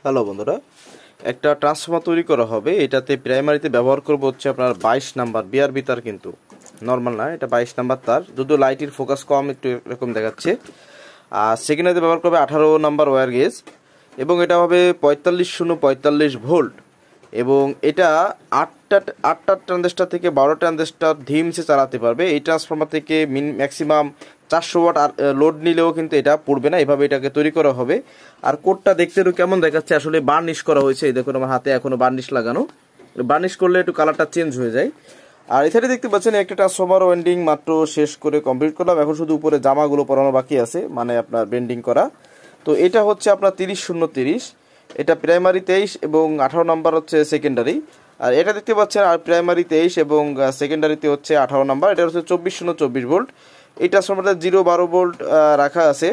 Hello বন্ধুরা, একটা transformer তৈরি করা হবে। এটাতে প্রাইমারিতে ব্যবহার করব হচ্ছে আপনার 22 নাম্বার বিআরবি তার, কিন্তু নর্মাল না, এটা 22 নাম্বার তার, যদিও লাইটের ফোকাস কম একটু এরকম দেখাচ্ছে। আর সেকেন্ডারিতে ব্যবহার করবে 18 নাম্বার ওয়্যার গেজ, এবং এটা হবে 45 ভোল্ট, এবং এটা আটটা ট্রানজিস্টার থেকে 12টা ট্রানজিস্টার ধিমসে চালাতে পারবে। এই ট্রান্সফর্মার থেকে ম্যাক্সিমাম 400 ওয়াট আর লোড নিলেও কিন্তু এটা পড়বে না। এভাবে এটাকে তৈরি করা হবে। আর কোডটা দেখতে একটু কেমন দেখাচ্ছে, আসলে বার্নিশ করা হয়েছে। এই দেখুন আমার হাতে এখনো বার্নিশ লাগানো, বার্নিশ করলে একটু কালারটা চেঞ্জ হয়ে যায়। আর এখানে দেখতে পাচ্ছেন একটা ট্রান্সফর্মার ওয়েন্ডিং মাত্র শেষ করে কমপ্লিট করলাম। এখন শুধু উপরে জামাগুলো পরানো বাকি আছে, মানে আপনার বেন্ডিং করা। তো এটা হচ্ছে আপনার 30-0-30, এটা প্রাইমারি 23 এবং 18 নাম্বার হচ্ছে সেকেন্ডারি। আর এটা দেখতে পাচ্ছেন আর প্রাইমারি 23 এবং সেকেন্ডারিতে হচ্ছে 18 নাম্বার। এটা হচ্ছে 24-0-24 ভোল্ট। এই ট্রান্সফরমারটা 0-12 ভোল্ট রাখা আছে,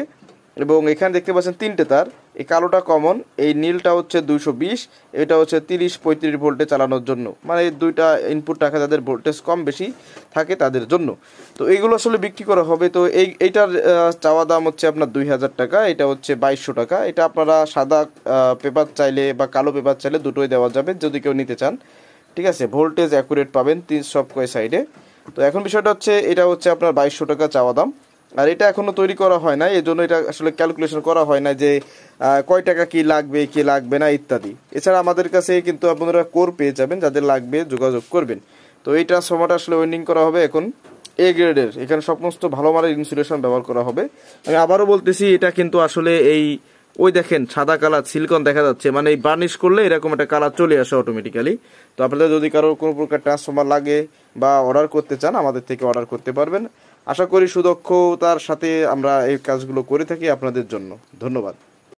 এবং এখানে দেখতে পাচ্ছেন তিনটে তার। এই কালোটা কমন, এই নীলটা হচ্ছে 220, এটা হচ্ছে 30-35 ভোল্টে চালানোর জন্য, মানে এই দুইটা ইনপুট রাখা যাদের ভোল্টেজ কম বেশি থাকে তাদের জন্য। তো এইগুলো আসলে বিক্রি করা হবে। তো এইটার চাওয়া দাম হচ্ছে আপনার 2000 টাকা, এটা হচ্ছে 2200 টাকা। এটা আপনারা সাদা পেপার চাইলে বা কালো পেপার চাইলে দুটোই দেওয়া যাবে যদি কেউ নিতে চান। ঠিক আছে, ভোল্টেজ অ্যাকুরেট পাবেন সব কয় সাইডে। তো এখন বিষয়টা হচ্ছে এটা হচ্ছে আপনার 2200 টাকা চাওয়া দাম। আর এটা এখনও তৈরি করা হয় না, এই জন্য এটা আসলে ক্যালকুলেশন করা হয় না যে কয় টাকা কি লাগবে না ইত্যাদি। এছাড়া আমাদের কাছে কিন্তু আপনারা কোর পেয়ে যাবেন, যাদের লাগবে যোগাযোগ করবেন। তো এই ট্রান্সফর্মারটা আসলে ওয়েন্ডিং করা হবে এখন এ গ্রেডের, এখানে সমস্ত ভালো মানের ইনসুলেশন ব্যবহার করা হবে। আমি আবারও বলতেছি, এটা কিন্তু আসলে এই ওই দেখেন সাদা কালার সিলিকন দেখা যাচ্ছে, মানে এই বার্নিশ করলে এরকম একটা কালার চলে আসে অটোমেটিক্যালি। তো আপনাদের যদি কারো কোনো প্রকার ট্রান্সফর্মার লাগে বা অর্ডার করতে চান, আমাদের থেকে অর্ডার করতে পারবেন। আশা করি সুদক্ষতার সাথে আমরা এই কাজগুলো করে থাকি আপনাদের জন্য। ধন্যবাদ।